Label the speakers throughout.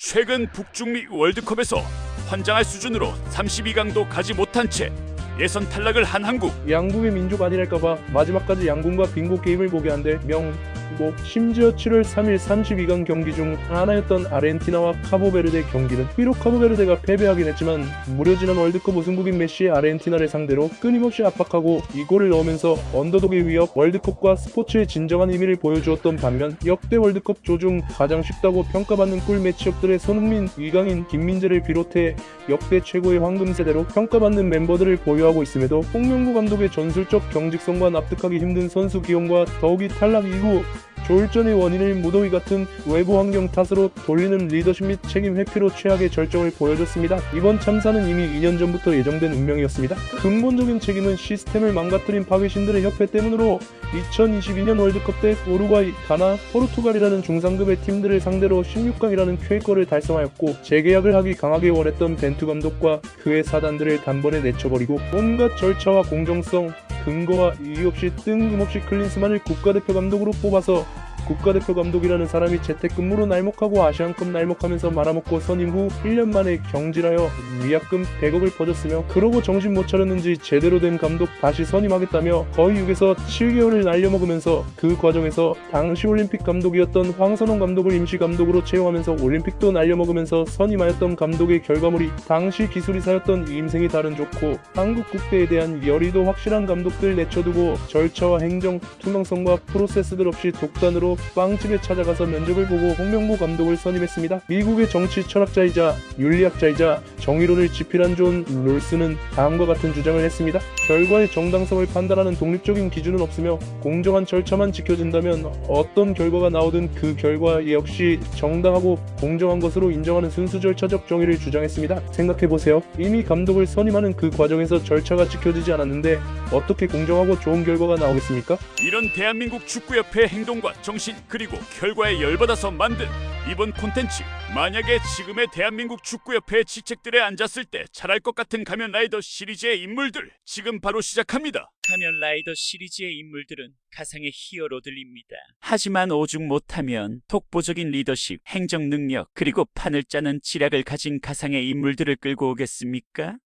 Speaker 1: 최근 북중미 월드컵에서 환장할 수준으로 32강도 가지 못한 채 예선 탈락을 한 한국.
Speaker 2: 양궁의 민족 아니랄까봐 마지막까지 양궁과 빙고 게임을 보게 한데 심지어 7월 3일 32강 경기 중 하나였던 아르헨티나와 카보베르데 경기는 비록 카보베르데가 패배하긴 했지만 무려 지난 월드컵 우승국인 메시의 아르헨티나를 상대로 끊임없이 압박하고 이 골을 넣으면서 언더독의 위협, 월드컵과 스포츠의 진정한 의미를 보여주었던 반면 역대 월드컵 조중 가장 쉽다고 평가받는 꿀 매치업들의 손흥민, 이강인, 김민재를 비롯해 역대 최고의 황금 세대로 평가받는 멤버들을 보유하고 있음에도 홍명보 감독의 전술적 경직성과 납득하기 힘든 선수 기용과 더욱이 탈락 이후 조울전의 원인을 무더위 같은 외부 환경 탓으로 돌리는 리더십 및 책임 회피로 최악의 절정을 보여줬습니다. 이번 참사는 이미 2년 전부터 예정된 운명이었습니다. 근본적인 책임은 시스템을 망가뜨린 파괴신들의 협회 때문으로 2022년 월드컵 때 우루과이, 가나, 포르투갈이라는 중상급의 팀들을 상대로 16강이라는 쾌거를 달성하였고 재계약을 하기 강하게 원했던 벤투 감독과 그의 사단들을 단번에 내쳐버리고 온갖 절차와 공정성, 근거와 이유 없이 뜬금없이 클린스만을 국가대표 감독으로 뽑아서 국가대표 감독이라는 사람이 재택근무로 날먹하고 아시안컵 날먹하면서 말아먹고 선임 후 1년 만에 경질하여 위약금 100억을 퍼줬으며 그러고 정신 못 차렸는지 제대로 된 감독 다시 선임하겠다며 거의 6에서 7개월을 날려먹으면서 그 과정에서 당시 올림픽 감독이었던 황선홍 감독을 임시 감독으로 채용하면서 올림픽도 날려먹으면서 선임하였던 감독의 결과물이 당시 기술이사였던 이임생이 다른 좋고 한국 국대에 대한 열의도 확실한 감독들 내쳐두고 절차와 행정 투명성과 프로세스들 없이 독단으로 빵집에 찾아가서 면접을 보고 홍명보 감독을 선임했습니다. 미국의 정치 철학자이자 윤리학자이자 정의론을 집필한 존 롤스는 다음과 같은 주장을 했습니다. 결과의 정당성을 판단하는 독립적인 기준은 없으며 공정한 절차만 지켜진다면 어떤 결과가 나오든 그 결과 역시 정당하고 공정한 것으로 인정하는 순수 절차적 정의를 주장했습니다. 생각해보세요. 이미 감독을 선임하는 그 과정에서 절차가 지켜지지 않았는데 어떻게 공정하고 좋은 결과가 나오겠습니까?
Speaker 1: 이런 대한민국 축구협회의 행동과 정신 그리고 결과에 열받아서 만든 이번 콘텐츠, 만약에 지금의 대한민국 축구협회의 직책들에 앉았을 때 잘할 것 같은 가면라이더 시리즈의 인물들 지금 바로 시작합니다. 가면라이더 시리즈의 인물들은 가상의 히어로들입니다. 하지만 오죽 못하면 독보적인 리더십, 행정 능력 그리고 판을 짜는 지략을 가진 가상의 인물들을 끌고 오겠습니까?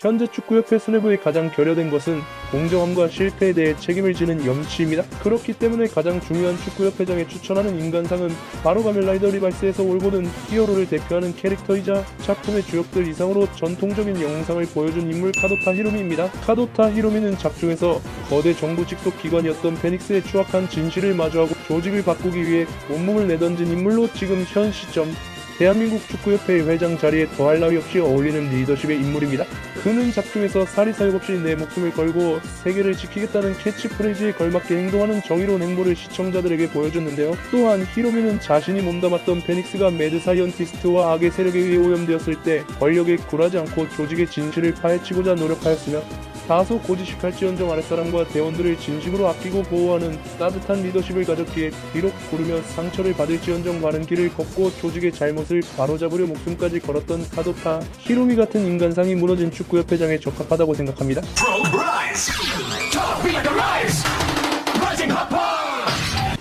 Speaker 2: 현재 축구협회 수뇌부의 가장 결여된 것은 공정함과 실패에 대해 책임을 지는 염치입니다. 그렇기 때문에 가장 중요한 축구협회장에 추천하는 인간상은 바로 가면라이더 리바이스에서 올고든 히어로를 대표하는 캐릭터이자 작품의 주역들 이상으로 전통적인 영웅상을 보여준 인물 카도타 히로미입니다. 카도타 히로미는 작중에서 거대 정부 직속 기관이었던 페닉스의 추악한 진실을 마주하고 조직을 바꾸기 위해 온몸을 내던진 인물로 지금 현 시점 대한민국 축구협회의 회장 자리에 더할 나위 없이 어울리는 리더십의 인물입니다. 그는 작중에서 사리사욕 없이 내 목숨을 걸고 세계를 지키겠다는 캐치프레이즈에 걸맞게 행동하는 정의로운 행보를 시청자들에게 보여줬는데요. 또한 히로미는 자신이 몸담았던 페닉스가 매드 사이언티스트와 악의 세력에 의해 오염되었을 때 권력에 굴하지 않고 조직의 진실을 파헤치고자 노력하였으며 다소 고지식할지언정 아랫사람과 대원들을 진심으로 아끼고 보호하는 따뜻한 리더십을 가졌기에 비록 구르며 상처를 받을지언정 바른 길을 걷고 조직의 잘못을 바로잡으려 목숨까지 걸었던 카도타 히로미 같은 인간상이 무너진 축구협회장에 적합하다고 생각합니다.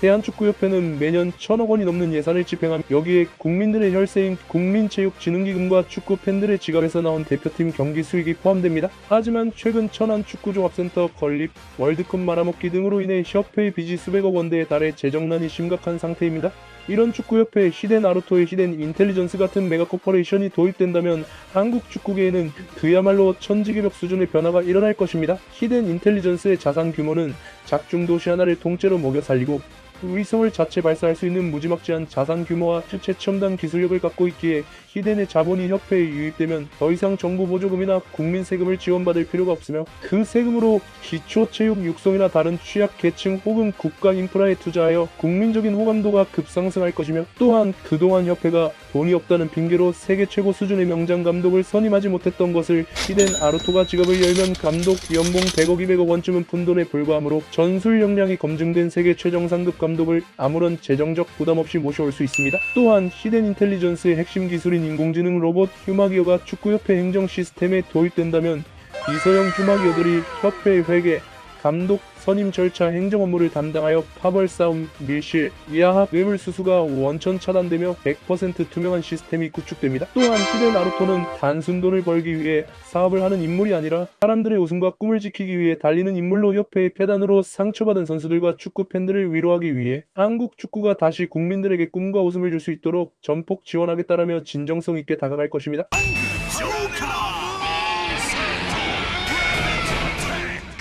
Speaker 2: 대한축구협회는 매년 1,000억 원이 넘는 예산을 집행하며 여기에 국민들의 혈세인 국민체육진흥기금과 축구 팬들의 지갑에서 나온 대표팀 경기 수익이 포함됩니다. 하지만 최근 천안축구종합센터 건립, 월드컵 말아먹기 등으로 인해 협회의 빚이 수백억 원대에 달해 재정난이 심각한 상태입니다. 이런 축구협회에 히덴 나루토의 히덴 인텔리전스 같은 메가코퍼레이션이 도입된다면 한국 축구계에는 그야말로 천지개벽 수준의 변화가 일어날 것입니다. 히덴 인텔리전스의 자산 규모는 작중 도시 하나를 통째로 먹여 살리고 위성을 자체 발사할 수 있는 무지막지한 자산 규모와 최첨단 기술력을 갖고 있기에 히덴의 자본이 협회에 유입되면 더 이상 정부 보조금이나 국민 세금을 지원받을 필요가 없으며 그 세금으로 기초체육 육성이나 다른 취약계층 혹은 국가 인프라에 투자하여 국민적인 호감도가 급상승할 것이며 또한 그동안 협회가 돈이 없다는 핑계로 세계 최고 수준의 명장 감독을 선임하지 못했던 것을 히덴 아루토가 지갑을 열면 감독 연봉 100억 200억 원쯤은 푼돈에 불과하므로 전술 역량이 검증된 세계 최정상급 감독을 아무런 재정적 부담 없이 모셔올 수 있습니다. 또한 히덴 인텔리전스의 핵심 기술인 인공지능 로봇 휴마기어가 축구협회 행정 시스템에 도입된다면 비서형 휴마기어들이 협회의 회계, 감독, 선임 절차, 행정 업무를 담당하여 파벌 싸움, 밀실, 야합, 뇌물수수가 원천 차단되며 100% 투명한 시스템이 구축됩니다. 또한 히데 나루토는 단순 돈을 벌기 위해 사업을 하는 인물이 아니라 사람들의 웃음과 꿈을 지키기 위해 달리는 인물로 협회의 폐단으로 상처받은 선수들과 축구 팬들을 위로하기 위해 한국 축구가 다시 국민들에게 꿈과 웃음을 줄 수 있도록 전폭 지원하겠다라며 진정성 있게 다가갈 것입니다.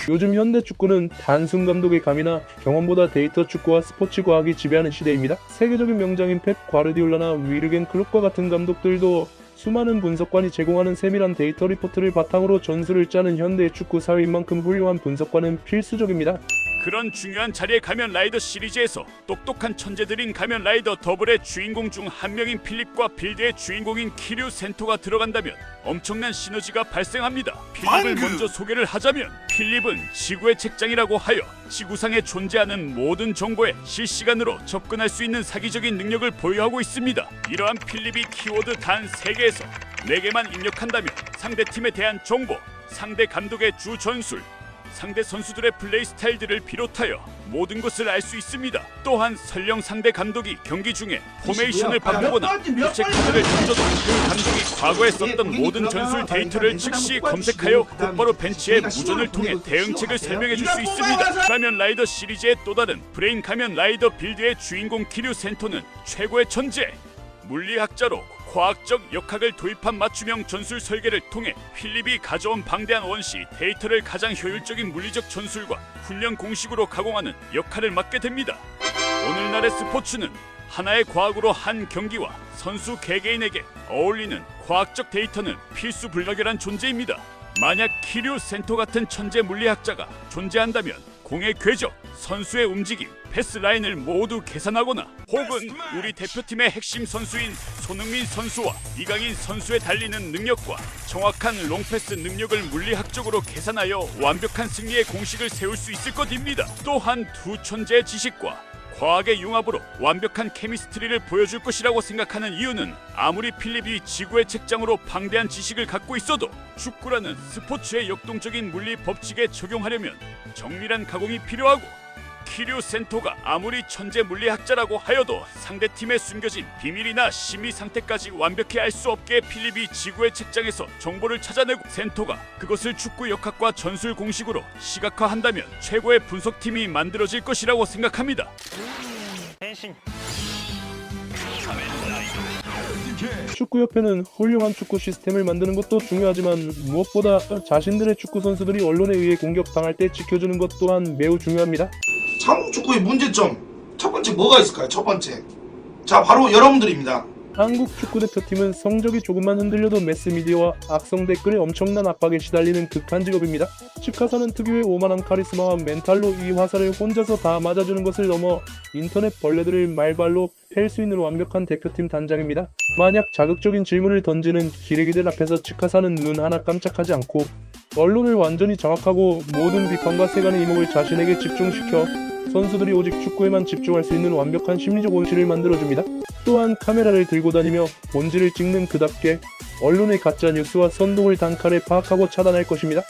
Speaker 2: 요즘 현대 축구는 단순 감독의 감이나 경험보다 데이터 축구와 스포츠 과학이 지배하는 시대입니다. 세계적인 명장인 펩 과르디올라나 위르겐 클롭과 같은 감독들도 수많은 분석관이 제공하는 세밀한 데이터 리포트를 바탕으로 전술을 짜는 현대의 축구 사회인 만큼 훌륭한 분석관은 필수적입니다.
Speaker 1: 그런 중요한 자리에 가면 라이더 시리즈에서 똑똑한 천재들인 가면 라이더 더블의 주인공 중 한 명인 필립과 빌드의 주인공인 키류 센토가 들어간다면 엄청난 시너지가 발생합니다. 필립을 먼저 소개를 하자면 필립은 지구의 책장이라고 하여 지구상에 존재하는 모든 정보에 실시간으로 접근할 수 있는 사기적인 능력을 보유하고 있습니다. 이러한 필립이 키워드 단 3개에서 4개만 입력한다면 상대 팀에 대한 정보, 상대 감독의 주 전술, 상대 선수들의 플레이 스타일들을 비롯하여 모든 것을 알 수 있습니다. 또한 설령 상대 감독이 경기 중에 포메이션을 바꾸거나 교체 카드를 던져도 그 감독이 과거에 썼던 모든 전술 데이터를 즉시 검색하여 곧바로 벤치에 무전을 통해 대응책을 설명해 줄 수 있습니다. 가면 라이더 시리즈의 또 다른 브레인 가면 라이더 빌드의 주인공 키류 센토는 최고의 천재! 물리학자로 과학적 역학을 도입한 맞춤형 전술 설계를 통해 필립이 가져온 방대한 원시 데이터를 가장 효율적인 물리적 전술과 훈련 공식으로 가공하는 역할을 맡게 됩니다. 오늘날의 스포츠는 하나의 과학으로 한 경기와 선수 개개인에게 어울리는 과학적 데이터는 필수 불가결한 존재입니다. 만약 키류 센토 같은 천재 물리학자가 존재한다면 공의 궤적, 선수의 움직임, 패스 라인을 모두 계산하거나 혹은 우리 대표팀의 핵심 선수인 손흥민 선수와 이강인 선수의 달리는 능력과 정확한 롱패스 능력을 물리학적으로 계산하여 완벽한 승리의 공식을 세울 수 있을 것입니다. 또한 두 천재의 지식과 과학의 융합으로 완벽한 케미스트리를 보여줄 것이라고 생각하는 이유는 아무리 필립이 지구의 책장으로 방대한 지식을 갖고 있어도 축구라는 스포츠의 역동적인 물리 법칙에 적용하려면 정밀한 가공이 필요하고 키류 센토가 아무리 천재 물리학자라고 하여도 상대팀에 숨겨진 비밀이나 심리 상태까지 완벽히 알 수 없게 필립이 지구의 책장에서 정보를 찾아내고 센토가 그것을 축구 역학과 전술 공식으로 시각화한다면 최고의 분석팀이 만들어질 것이라고 생각합니다.
Speaker 2: 축구협회는 훌륭한 축구 시스템을 만드는 것도 중요하지만 무엇보다 자신들의 축구 선수들이 언론에 의해 공격당할 때 지켜주는 것 또한 매우 중요합니다.
Speaker 3: 한국 축구의 문제점 첫 번째 뭐가 있을까요? 첫 번째 자 바로 여러분들입니다.
Speaker 2: 한국 축구대표팀은 성적이 조금만 흔들려도 매스미디어와 악성 댓글에 엄청난 압박에 시달리는 극한 직업입니다. 치카사는 특유의 오만한 카리스마와 멘탈로 이 화살을 혼자서 다 맞아주는 것을 넘어 인터넷 벌레들을 말발로 팰 수 있는 완벽한 대표팀 단장입니다. 만약 자극적인 질문을 던지는 기레기들 앞에서 치카사는 눈 하나 깜짝하지 않고 언론을 완전히 장악하고 모든 비판과 세간의 이목을 자신에게 집중시켜 선수들이 오직 축구에만 집중할 수 있는 완벽한 심리적 온실을 만들어줍니다. 또한 카메라를 들고 다니며 본질을 찍는 그답게 언론의 가짜 뉴스와 선동을 단칼에 파악하고 차단할 것입니다.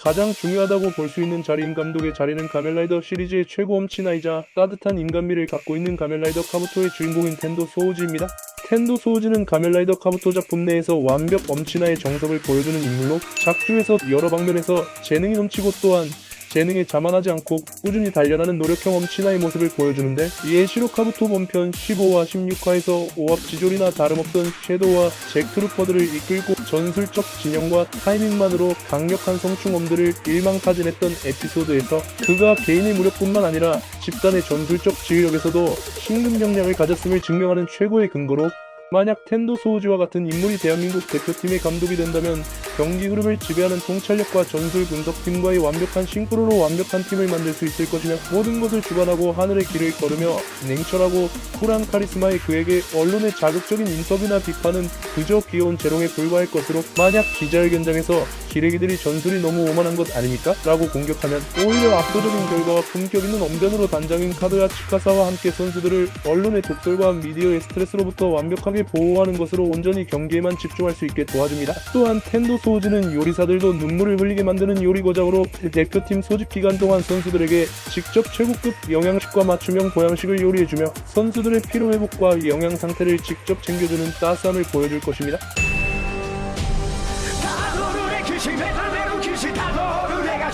Speaker 2: 가장 중요하다고 볼 수 있는 자리인 감독의 자리는 가면라이더 시리즈의 최고 엄친아이자 따뜻한 인간미를 갖고 있는 가면라이더 카부토의 주인공인 텐도 소우지입니다. 텐도 소우지는 가면라이더 카부토 작품 내에서 완벽 엄친아의 정석을 보여주는 인물로 작중에서 여러 방면에서 재능이 넘치고 또한 재능에 자만하지 않고 꾸준히 단련하는 노력형 엄친아의 모습을 보여주는데 이에 시로 카부토 본편 15화 16화에서 오합지졸이나 다름없던 섀도우와 잭트루퍼들을 이끌고 전술적 진영과 타이밍만으로 강력한 성충엄들을 일망타진했던 에피소드에서 그가 개인의 무력뿐만 아니라 집단의 전술적 지휘력에서도 신금 경량을 가졌음을 증명하는 최고의 근거로 만약 텐도 소우지와 같은 인물이 대한민국 대표팀의 감독이 된다면 경기 흐름을 지배하는 통찰력과 전술 분석팀과의 완벽한 싱크로로 완벽한 팀을 만들 수 있을 것이며 모든 것을 주관하고 하늘의 길을 걸으며 냉철하고 쿨한 카리스마의 그에게 언론의 자극적인 인터뷰나 비판은 그저 귀여운 재롱에 불과할 것으로 만약 기자회견장에서 기레기들이 전술이 너무 오만한 것 아닙니까? 라고 공격하면 오히려 압도적인 결과와 품격 있는 언변으로 단장인 카드야 치카사와 함께 선수들을 언론의 독설과 미디어의 스트레스로부터 완벽하게 보호하는 것으로 온전히 경기에만 집중할 수 있게 도와줍니다. 또한 텐도 소우즈는 요리사들도 눈물을 흘리게 만드는 요리 고장으로 대표팀 소집 기간 동안 선수들에게 직접 최고급 영양식과 맞춤형 보양식을 요리해주며 선수들의 피로회복과 영양 상태를 직접 챙겨주는 따스함을 보여줄 것입니다.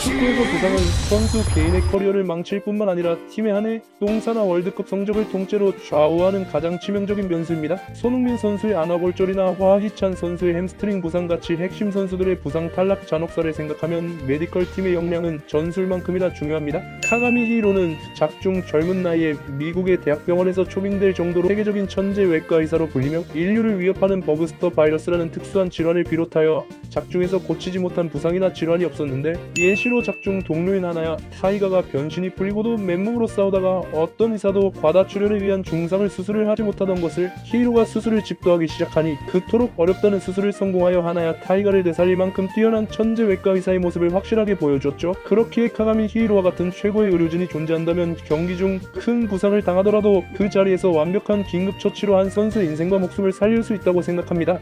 Speaker 2: 축구에서 부상은 선수 개인의 커리어를 망칠 뿐만 아니라 팀의 한 해 농사나 월드컵 성적을 통째로 좌우하는 가장 치명적인 변수입니다. 손흥민 선수의 안아골절이나 화희찬 선수의 햄스트링 부상같이 핵심 선수들의 부상 탈락 잔혹사를 생각하면 메디컬 팀의 역량은 전술만큼이나 중요합니다. 카가미 히로는 작중 젊은 나이에 미국의 대학병원에서 초빙될 정도로 세계적인 천재 외과 의사로 불리며 인류를 위협하는 버그스터 바이러스라는 특수한 질환을 비롯하여 작중에서 고치지 못한 부상이나 질환이 없었는데 예시로 작중 동료인 하나야 타이가가 변신이 풀리고도 맨몸으로 싸우다가 어떤 의사도 과다출혈에 위한 중상을 수술을 하지 못하던 것을 히로가 수술을 집도하기 시작하니 그토록 어렵다는 수술을 성공하여 하나야 타이가를 되살릴 만큼 뛰어난 천재 외과 의사의 모습을 확실하게 보여줬죠. 그렇기에 카가미 히로와 같은 최고의 의료진이 존재한다면 경기 중 큰 부상을 당하더라도 그 자리에서 완벽한 긴급 처치로 한 선수의 인생과 목숨을 살릴 수 있다고 생각합니다.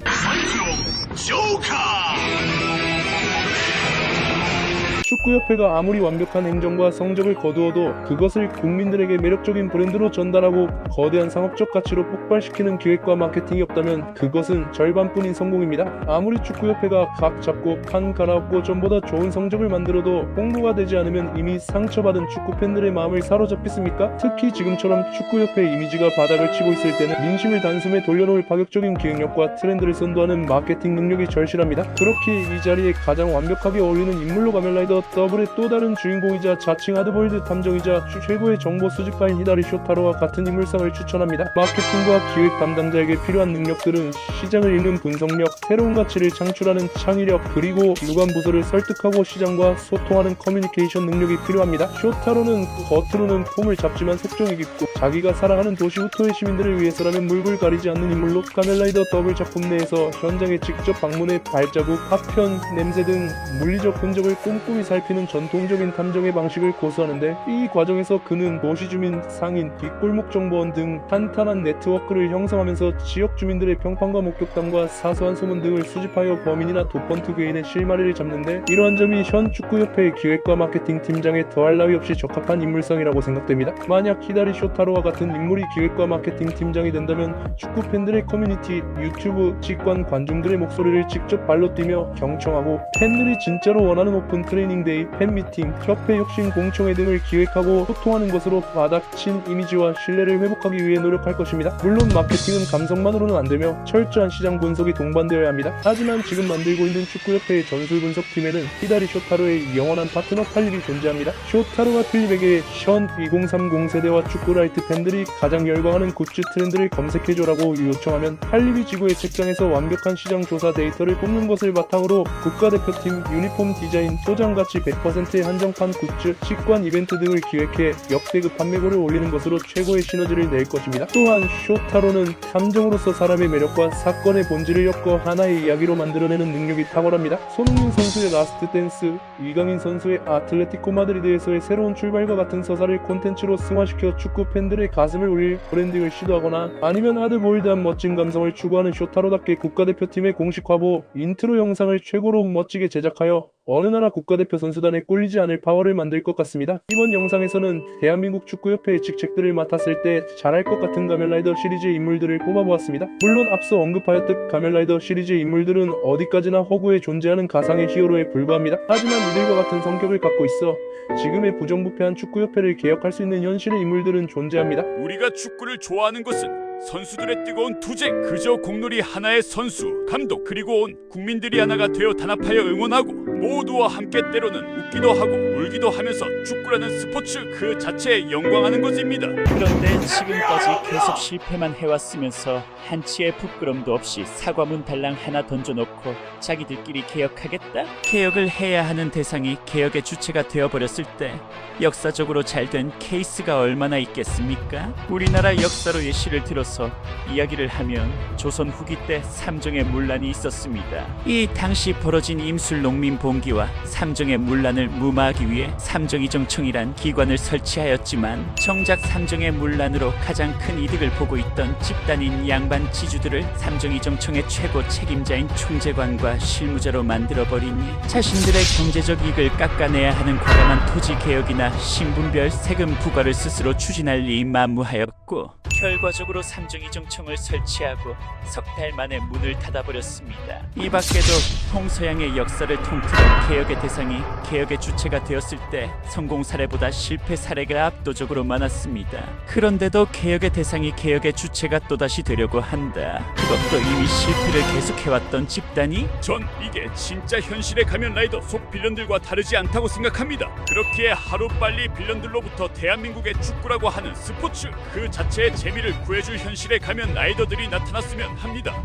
Speaker 2: 축구협회가 아무리 완벽한 행정과 성적을 거두어도 그것을 국민들에게 매력적인 브랜드로 전달하고 거대한 상업적 가치로 폭발시키는 기획과 마케팅이 없다면 그것은 절반뿐인 성공입니다. 아무리 축구협회가 각 잡고 판 갈아엎고 전보다 좋은 성적을 만들어도 홍보가 되지 않으면 이미 상처받은 축구팬들의 마음을 사로잡겠습니까? 특히 지금처럼 축구협회 이미지가 바닥을 치고 있을 때는 민심을 단숨에 돌려놓을 파격적인 기획력과 트렌드를 선도하는 마케팅 능력이 절실합니다. 그렇기에 이 자리에 가장 완벽하게 어울리는 인물로 가면라이더 더블의 또 다른 주인공이자 자칭 하드보일드 탐정이자 최고의 정보 수집가인 히다리 쇼타로와 같은 인물상을 추천합니다. 마케팅과 기획 담당자에게 필요한 능력들은 시장을 읽는 분석력, 새로운 가치를 창출하는 창의력, 그리고 유관 부서를 설득하고 시장과 소통하는 커뮤니케이션 능력이 필요합니다. 쇼타로는 겉으로는 폼을 잡지만 속정이 깊고 자기가 사랑하는 도시 후토의 시민들을 위해서라면 물불 가리지 않는 인물로 가면라이더 더블 작품 내에서 현장에 직접 방문해 발자국, 파편, 냄새 등 물리적 흔적을 꼼꼼히 살피는 전통적인 탐정의 방식을 고수하는데 이 과정에서 그는 도시 주민, 상인, 뒷골목 정보원 등 탄탄한 네트워크를 형성하면서 지역 주민들의 평판과 목격담과 사소한 소문 등을 수집하여 범인이나 도펀트 괴인의 실마리를 잡는데 이러한 점이 현 축구협회의 기획과 마케팅 팀장에 더할 나위 없이 적합한 인물상이라고 생각됩니다. 만약 히다리 쇼타로와 같은 인물이 기획과 마케팅 팀장이 된다면 축구 팬들의 커뮤니티, 유튜브, 직관 관중들의 목소리를 직접 발로 뛰며 경청하고 팬들이 진짜로 원하는 오픈 트레이닝데이, 팬미팅, 협회 혁신 공청회 등을 기획하고 소통하는 것으로 바닥친 이미지와 신뢰를 회복하기 위해 노력할 것입니다. 물론 마케팅은 감성만으로는 안되며 철저한 시장 분석이 동반되어야 합니다. 하지만 지금 만들고 있는 축구협회의 전술 분석팀에는 히다리 쇼타로의 영원한 파트너 팔립이 존재합니다. 쇼타로가 필립에게 현 2030 세대와 축구라이트 팬들이 가장 열광하는 굿즈 트렌드를 검색해줘라고 요청하면 팔립이 지구의 책장에서 완벽한 시장 조사 데이터를 뽑는 것을 바탕으로 국가대표팀 유니폼 디자인, 소장가치 100%의 한정판 굿즈, 직관 이벤트 등을 기획해 역대급 판매고를 올리는 것으로 최고의 시너지를 낼 것입니다. 또한 쇼타로는 탐정으로서 사람의 매력과 사건의 본질을 엮어 하나의 이야기로 만들어내는 능력이 탁월합니다. 손흥민 선수의 라스트 댄스, 이강인 선수의 아틀레티코 마드리드에서의 새로운 출발과 같은 서사를 콘텐츠로 승화시켜 축구 팬들의 가슴을 울릴 브랜딩을 시도하거나 아니면 하드보일드한 멋진 감성을 추구하는 쇼타로답게 국가대표팀의 공식 화보, 인트로 영상을 최고로 멋지게 제작하여 어느 나라 국가대표 선수단에 꿀리지 않을 파워를 만들 것 같습니다. 이번 영상에서는 대한민국 축구협회의 직책들을 맡았을 때 잘할 것 같은 가면라이더 시리즈의 인물들을 뽑아보았습니다. 물론 앞서 언급하였듯 가면라이더 시리즈의 인물들은 어디까지나 허구에 존재하는 가상의 히어로에 불과합니다. 하지만 이들과 같은 성격을 갖고 있어 지금의 부정부패한 축구협회를 개혁할 수 있는 현실의 인물들은 존재합니다.
Speaker 1: 우리가 축구를 좋아하는 것은 선수들의 뜨거운 투쟁, 그저 공놀이 하나의 선수, 감독, 그리고 온 국민들이 하나가 되어 단합하여 응원하고 모두와 함께 때로는 웃기도 하고 울기도 하면서 축구라는 스포츠 그 자체에 영광하는 것입니다.
Speaker 4: 그런데 지금까지 계속 실패만 해왔으면서 한치의 부끄럼도 없이 사과문 달랑 하나 던져놓고 자기들끼리 개혁하겠다? 개혁을 해야 하는 대상이 개혁의 주체가 되어버렸을 때 역사적으로 잘된 케이스가 얼마나 있겠습니까? 우리나라 역사로 예시를 들어서 이야기를 하면 조선 후기 때 삼정의 문란이 있었습니다. 이 당시 벌어진 임술 농민 봉기와 삼정의 문란을 무마하기 위해 삼정이정청이란 기관을 설치하였지만 정작 삼정의 문란으로 가장 큰 이득을 보고 있던 집단인 양반 지주들을 삼정이정청의 최고 책임자인 총재관과 실무자로 만들어버리니 자신들의 경제적 이익을 깎아내야 하는 과감한 토지 개혁이나 신분별 세금 부과를 스스로 추진할 일이 만무하였고 결과적으로 삼정이정청을 설치하고 석 달 만에 문을 닫아버렸습니다. 이 밖에도 동서양의 역사를 통틀어 개혁의 대상이 개혁의 주체가 되었을 때 성공 사례보다 실패 사례가 압도적으로 많았습니다. 그런데도 개혁의 대상이 개혁의 주체가 또다시 되려고 한다. 그것도 이미 실패를 계속해왔던 집단이?
Speaker 1: 전 이게 진짜 현실의 가면 라이더 속 빌런들과 다르지 않다고 생각합니다. 그렇기에 하루빨리 빌런들로부터 대한민국의 축구라고 하는 스포츠 그 자체의 재미를 구해줄 현실의 가면 라이더들이 나타났으면 합니다.